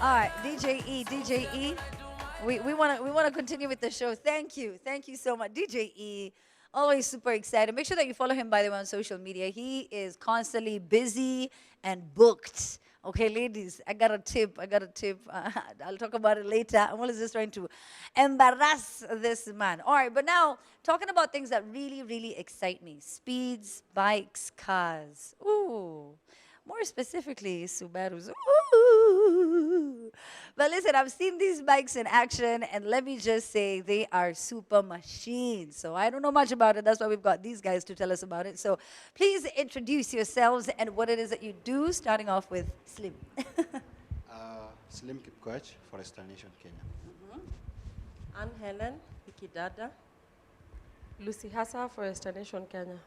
All right, DJ E. We wanna continue with the show. Thank you so much, DJ E. Always super excited. Make sure that you follow him, by the way, on social media. He is constantly busy and booked. Okay, ladies, I got a tip. I'll talk about it later. I'm always just trying to embarrass this man. All right, but now talking about things that really, really excite me: speeds, bikes, cars. Ooh. More specifically, Subarus. Ooh. But listen, I've seen these bikes in action, and let me just say they are super machines. So I don't know much about it. That's why we've got these guys to tell us about it. So please introduce yourselves and what it is that you do, starting off with Slim. Slim Kipkoech, Forester Nation, Kenya. Anne Helen, Pikidada. Lucy Hassa, Forester Nation, Kenya.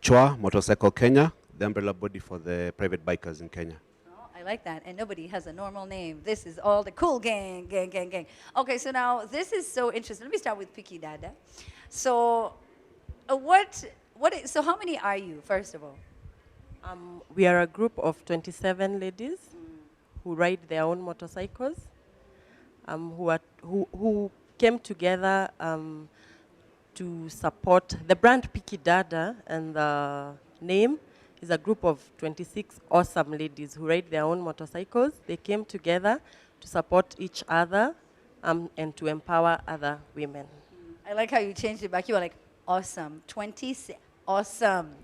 Chua, Motorcycle Kenya, the umbrella body for the private bikers in Kenya. Oh, I like that. And nobody has a normal name. This is all the cool gang. Okay, so now this is so interesting. Let me start with Piki Dada. So, so how many are you, first of all? We are a group of 27 ladies who ride their own motorcycles, who came together to support the brand Pikidada, and the name is a group of 26 awesome ladies who ride their own motorcycles. They came together to support each other and to empower other women. I like how you changed it back. You were like, awesome. 26 awesome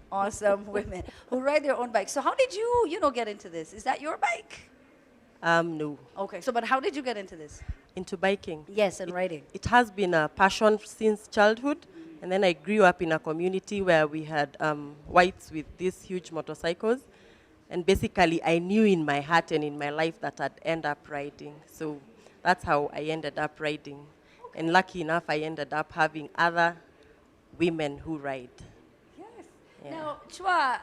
women who ride their own bikes. So how did you get into this? Is that your bike? No. Okay, so but how did you get into this? Into biking. Yes, and riding. It has been a passion since childhood. And then I grew up in a community where we had whites with these huge motorcycles. And basically, I knew in my heart and in my life that I'd end up riding. So that's how I ended up riding. Okay. And lucky enough, I ended up having other women who ride. Yes. Yeah. Now, Chua,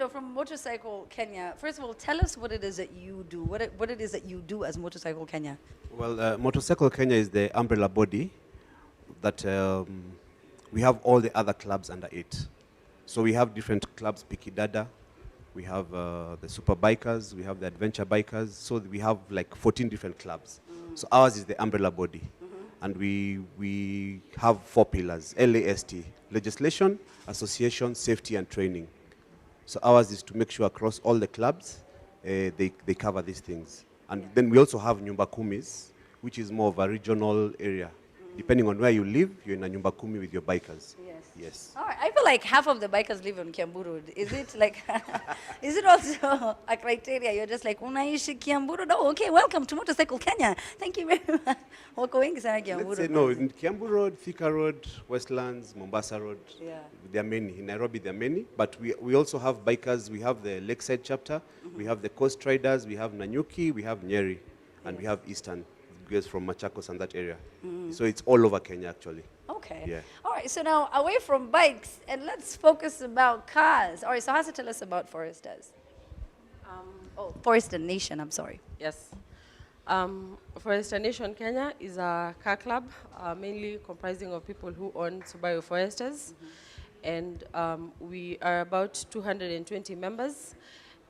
from Motorcycle Kenya, first of all, tell us what it is that you do, what it is that you do as Motorcycle Kenya. Well, Motorcycle Kenya is the umbrella body that we have all the other clubs under it. So we have different clubs, Pikidada, we have the super bikers, we have the adventure bikers. So we have like 14 different clubs. So ours is the umbrella body. And we have 4 pillars: LAST, legislation, association, safety, and training. So ours is to make sure across all the clubs, they cover these things. And then we also have Nyumba Kumis, which is more of a regional area. Depending on where you live, you're in a Nyumba Kumi with your bikers. Yes. All right. I feel like half of the bikers live on Kiambu Road. Is it like, is it also a criteria? You're just like, unaishi Kiambu Road? Oh, okay, welcome to Motorcycle Kenya. Thank you very much. Wako wengi sana Kiambu Let's Road. say no, in Kiambu Road, Thika Road, Westlands, Mombasa Road. Yeah. There are many. In Nairobi, there are many. But we also have bikers. We have the Lakeside chapter. We have the Coast Riders. We have Nanyuki. We have Nyeri. And we have Eastern. Guys from Machakos and that area. So it's all over Kenya, actually. Okay. Yeah. All right. So now away from bikes, and let's focus about cars. All right. So Hasa, tell us about Foresters. Forester Nation. I'm sorry. Yes. Forester Nation Kenya is a car club, mainly comprising of people who own Subaru Foresters. And we are about 220 members.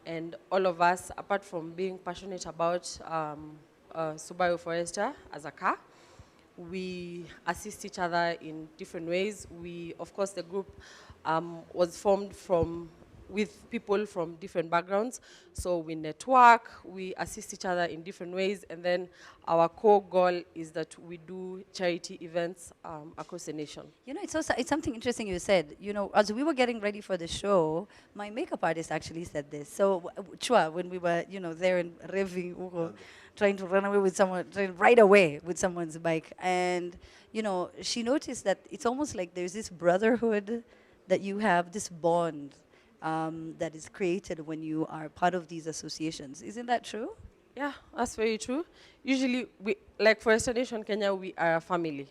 And all of us, apart from being passionate about Subaru Forester as a car, we assist each other in different ways. Of course, the group was formed with people from different backgrounds. So we network, we assist each other in different ways, and then our core goal is that we do charity events across the nation. It's something interesting you said. As we were getting ready for the show, my makeup artist actually said this. So, Chua, when we were, there in revving, trying to run away with someone, trying to ride away with someone's bike, and she noticed that it's almost like there's this brotherhood that you have, this bond that is created when you are part of these associations. Isn't that true? Yeah, that's very true. Usually, like Forester Nation Kenya, we are a family.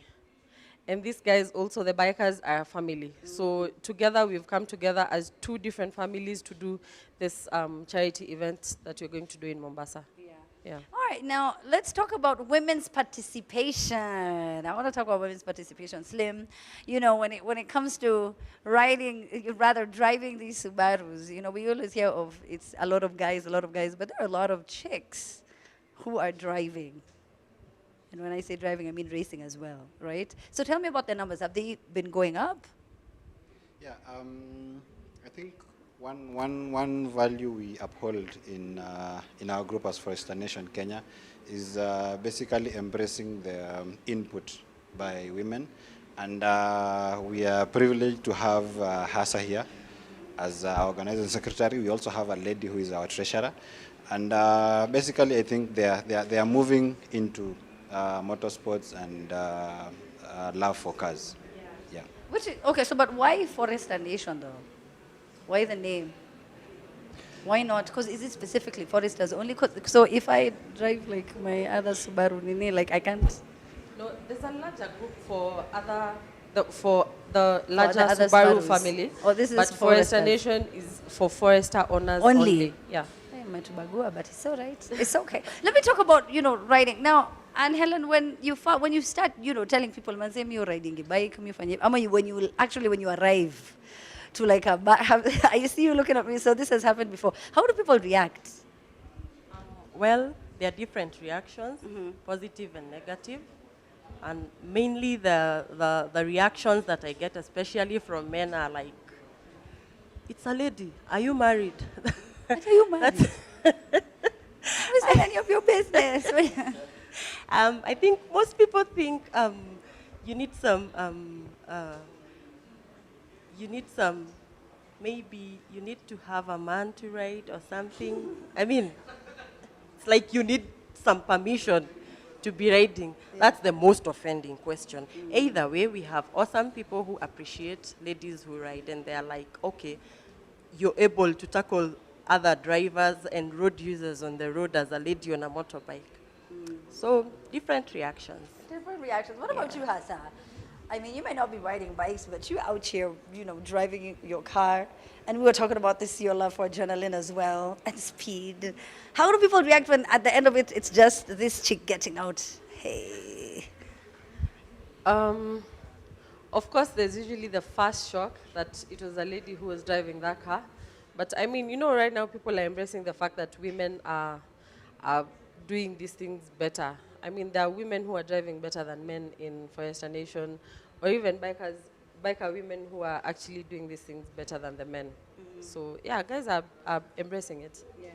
And these guys also, the bikers, are a family. So together, we've come together as 2 different families to do this charity event that we're going to do in Mombasa. Yeah. All right, now let's talk about women's participation. I want to talk about women's participation. Slim, when it comes to driving these Subarus, we always hear of it's a lot of guys, but there are a lot of chicks who are driving. And when I say driving, I mean racing as well, right? So tell me about the numbers. Have they been going up? Yeah, I think one value we uphold in our group as Forester Nation Kenya is basically embracing the input by women. And we are privileged to have Hasa here as our organizing secretary. We also have a lady who is our treasurer. And basically, I think they are moving into motorsports and love for cars. Yeah. Okay, so but why Forester Nation though? Why the name? Why not? Because is it specifically Foresters only? So if I drive like my other Subaru Nini, like I can't. No, there's a larger group for for the larger other Subaru Subarus. family. Oh, this is but Forester Foresters. Nation is for Forester owners Only? only. Yeah. I might bagua, but it's all right. It's okay. Let me talk about riding now. And Helen, when you start telling people, "Manze, me riding a bike, me fanye," when you arrive to like I see you looking at me. So this has happened before. How do people react? Well, there are different reactions, positive and negative. And mainly the reactions that I get, especially from men, are like, "It's a lady. Are you married?" What are you married? Is that any of your business? I think most people think you need some, maybe you need to have a man to ride or something. I mean, it's like you need some permission to be riding. That's the most offending question. Either way, we have awesome people who appreciate ladies who ride, and they're like, okay, you're able to tackle other drivers and road users on the road as a lady on a motorbike. So different reactions. Different reactions. What about you, Hassa? I mean, you might not be riding bikes, but you're out here, driving your car. And we were talking about this, your love for adrenaline as well, and speed. How do people react when at the end of it, it's just this chick getting out? Hey. Of course, there's usually the first shock that it was a lady who was driving that car. But I mean, right now people are embracing the fact that women are doing these things better. I mean, there are women who are driving better than men in Forester Nation, or even biker women who are actually doing these things better than the men. So yeah, guys are embracing it. Yeah,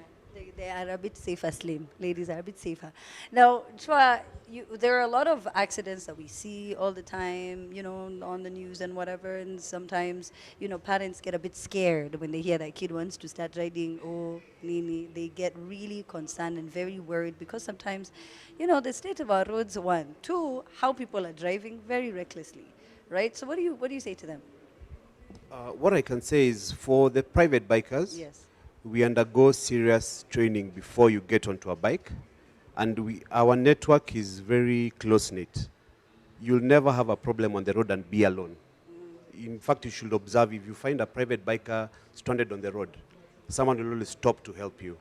they are a bit safer, Slim. Ladies are a bit safer. Now, Chua, there are a lot of accidents that we see all the time, on the news and whatever. And sometimes, parents get a bit scared when they hear that kid wants to start riding. Oh, Nini, they get really concerned and very worried because sometimes, the state of our roads, one. Two, how people are driving very recklessly, right? So what do you say to them? What I can say is for the private bikers, Yes. we undergo serious training before you get onto a bike. And our network is very close-knit. You'll never have a problem on the road and be alone. In fact, you should observe if you find a private biker stranded on the road, someone will always stop to help you.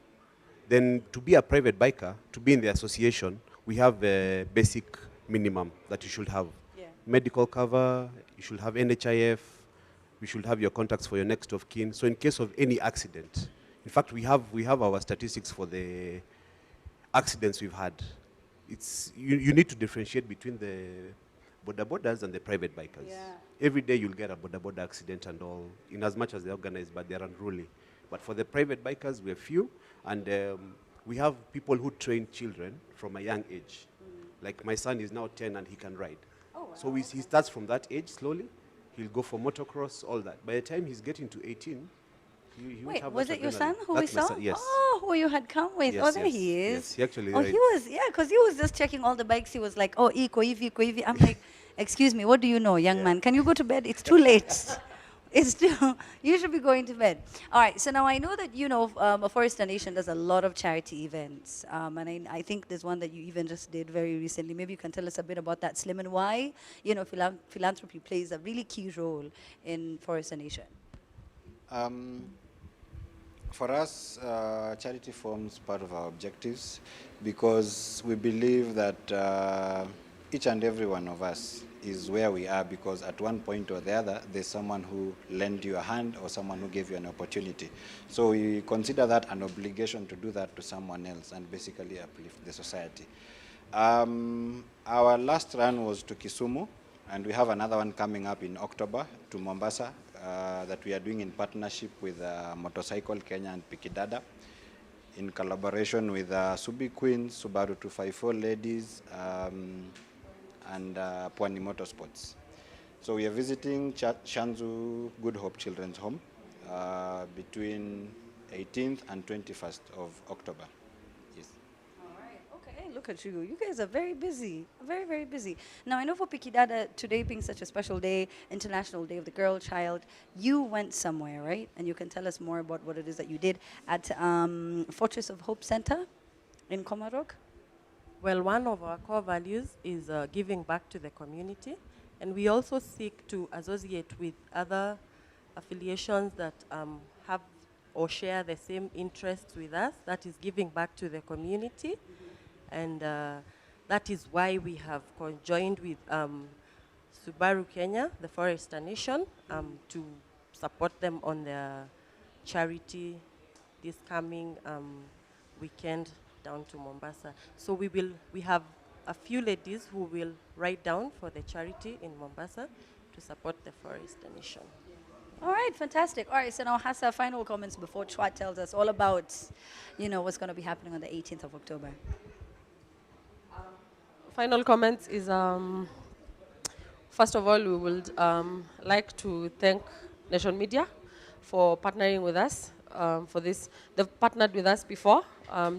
Then to be a private biker, to be in the association, we have a basic minimum that you should have. Yeah. Medical cover, you should have NHIF, we should have your contacts for your next of kin. So in case of any accident, in fact, we have our statistics for the accidents we've had. You need to differentiate between the bodabodas and the private bikers. Yeah. Every day you'll get a boda accident and all, in as much as they're organized, but they're unruly. But for the private bikers, we're few, and we have people who train children from a young age. Like my son is now 10 and he can ride. Oh, wow. So he starts from that age slowly. He'll go for motocross, all that. By the time he's getting to 18, he won't Wait, have was much it your adrenaline. son who we That's my saw? son, yes. Oh, who you had come with. Yes, Oh, there yes, he is. yes, he actually Oh, rides. he was, because he was just checking all the bikes. He was like, oh, iko hivi. I'm like, excuse me, what do you know, young man? Can you go to bed? It's too late. You should be going to bed. All right, so now I know that, Forester Nation does a lot of charity events. And I think there's one that you even just did very recently. Maybe you can tell us a bit about that, Slim, and why, philanthropy plays a really key role in Forester Nation. For us, charity forms part of our objectives because we believe that each and every one of us is where we are because at one point or the other, there's someone who lent you a hand or someone who gave you an opportunity. So we consider that an obligation to do that to someone else and basically uplift the society. Our last run was to Kisumu, and we have another one coming up in October to Mombasa that we are doing in partnership with Motorcycle Kenya and Pikidada, in collaboration with Subi Queens, Subaru 254 Ladies, and Pwani Motorsports. So we are visiting Shanzu Good Hope Children's Home between 18th and 21st of October. Yes. All right. Okay. Look at you. You guys are very busy. Very, very busy. Now, I know for Pikidada, today being such a special day, International Day of the Girl Child, you went somewhere, right? And you can tell us more about what it is that you did at Fortress of Hope Center in Komarok. Well, one of our core values is giving back to the community, and we also seek to associate with other affiliations that have or share the same interests with us, that is giving back to the community. And that is why we have conjoined with Subaru Kenya, the Forester Nation, to support them on their charity this coming weekend down to Mombasa. So we have a few ladies who will ride down for the charity in Mombasa to support the Forester Nation. All right, fantastic. All right, so now Hassa, final comments before Chua tells us all about, what's going to be happening on the 18th of October. Final comments is, first of all, we would like to thank Nation Media for partnering with us for this. They've partnered with us before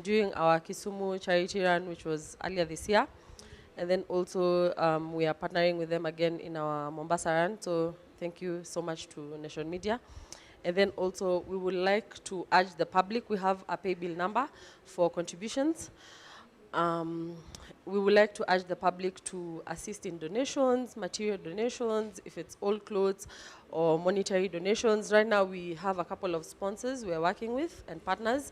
during our Kisumu charity run, which was earlier this year. And then also we are partnering with them again in our Mombasa run. So thank you so much to Nation Media. And then also we would like to urge the public, we have a pay bill number for contributions. We would like to urge the public to assist in donations, material donations, if it's old clothes or monetary donations. Right now we have a couple of sponsors we are working with and partners.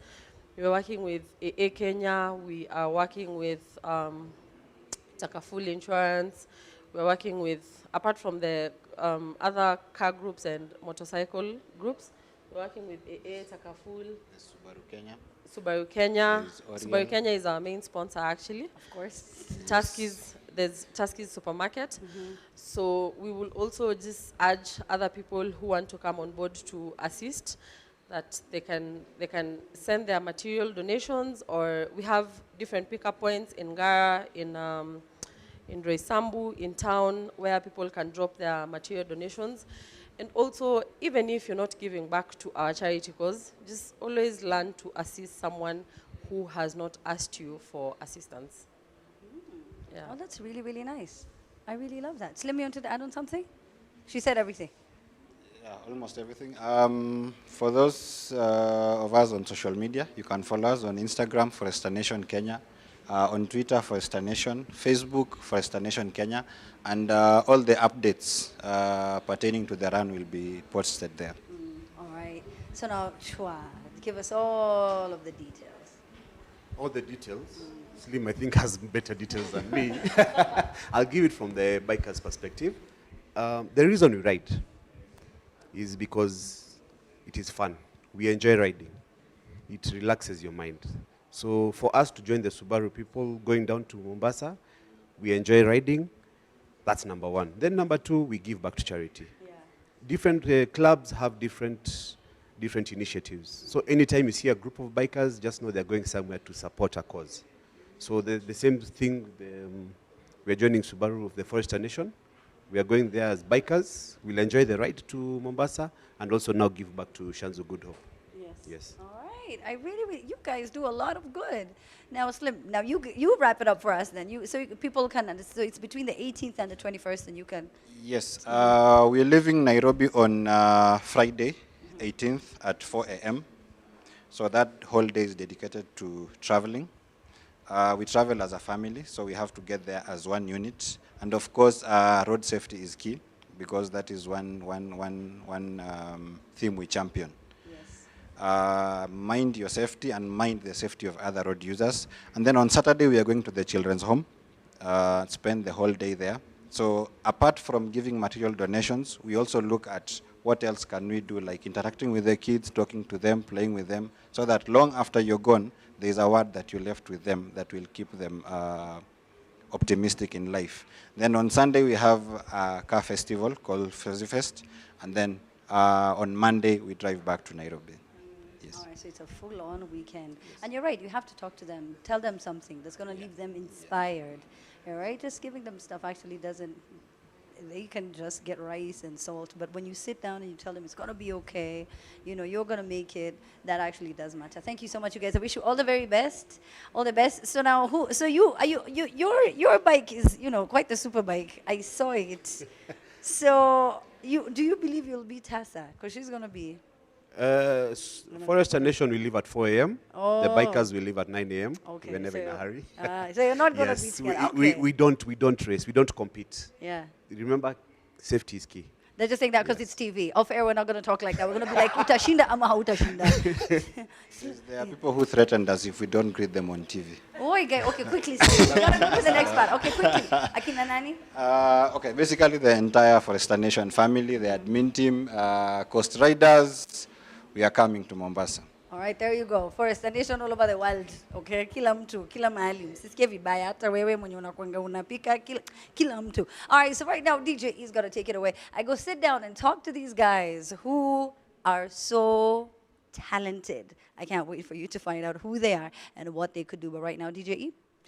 We are working with AA Kenya, we are working with Takaful Insurance, we are working with, apart from the other car groups and motorcycle groups, we're working with AA, Takaful, Subaru Kenya. Subaru Kenya. There's Subaru Orion. Kenya is our main sponsor, actually. Of course. There's Tuskys Supermarket. So we will also just urge other people who want to come on board to assist, that they can send their material donations, or we have different pickup points in Ngara, in Roysambu, in town, where people can drop their material donations. And also, even if you're not giving back to our charity cause, just always learn to assist someone who has not asked you for assistance. Yeah. Oh, that's really, really nice. I really love that. Slim, you wanted to add on something? She said everything. Yeah, almost everything. For those of us on social media, you can follow us on Instagram, Forester Nation Kenya, on Twitter, Forester Nation, Facebook, Forester Nation Kenya, and all the updates pertaining to the run will be posted there. All right. So now, Chua, give us all of the details. All the details. Slim, I think, has better details than me. I'll give it from the biker's perspective. The reason we ride is because it is fun. We enjoy riding. It relaxes your mind. So for us to join the Subaru people going down to Mombasa, we enjoy riding. That's number one. Then number two, we give back to charity. Yeah. Different clubs have different initiatives. So anytime you see a group of bikers, just know they're going somewhere to support a cause. So the same thing, we're joining Subaru of the Forester Nation. We are going there as bikers. We'll enjoy the ride to Mombasa and also now give back to Shanzu Good Hope. Yes. Yes. All right. You guys do a lot of good. Now, Slim, now you wrap it up for us then. So people can, so it's between the 18th and the 21st, and you can. Yes, we're leaving Nairobi on Friday, 18th at 4 a.m. So that whole day is dedicated to traveling. We travel as a family, so we have to get there as one unit. And of course, road safety is key, because that is one theme we champion. Yes. Mind your safety and mind the safety of other road users. And then on Saturday, we are going to the children's home spend the whole day there. So apart from giving material donations, we also look at what else can we do, like interacting with the kids, talking to them, playing with them, so that long after you're gone, there's a word that you left with them that will keep them optimistic in life. Then on Sunday, we have a car festival called FuzzyFest, and then on Monday, we drive back to Nairobi. Yes. All right, so it's a full-on weekend. And you're right, you have to talk to them, tell them something that's going to leave them inspired. All right, just giving them stuff actually doesn't, they can just get rice and salt, but when you sit down and you tell them it's going to be okay, you know, you're going to make it, that actually does matter. Thank you so much, you guys. I wish you all the very best. All the best. So now, your bike is, you know, quite the super bike. I saw it. So do you believe you'll beat Tassa? Because she's going to be... Forest and Nation will leave at 4 a.m. The Oh. bikers will leave at 9 a.m. Okay, We're never in a so- hurry. So you're not going to Yes, beat Tassa. Okay. we don't race. We don't compete. Yeah. Remember, safety is key. They're just saying that because it's TV. Off air, we're not going to talk like that. We're going to be like, utashinda ama hautashinda. There are people who threatened us if we don't greet them on TV. Okay, quickly. So we got to go to the next part. Okay, quickly. Akina nani? Okay, basically the entire Foresta Nation family, the admin team, Coast Riders, we are coming to Mombasa. All right, there you go. Forest Nation all over the world. Okay, kila mtu, kila mahali. Msisikie vibaya hata wewe mwenye unakuanga unapika kila mtu. All right, so right now DJ is going to take it away. I go sit down and talk to these guys who are so talented. I can't wait for you to find out who they are and what they could do. But right now, DJ E.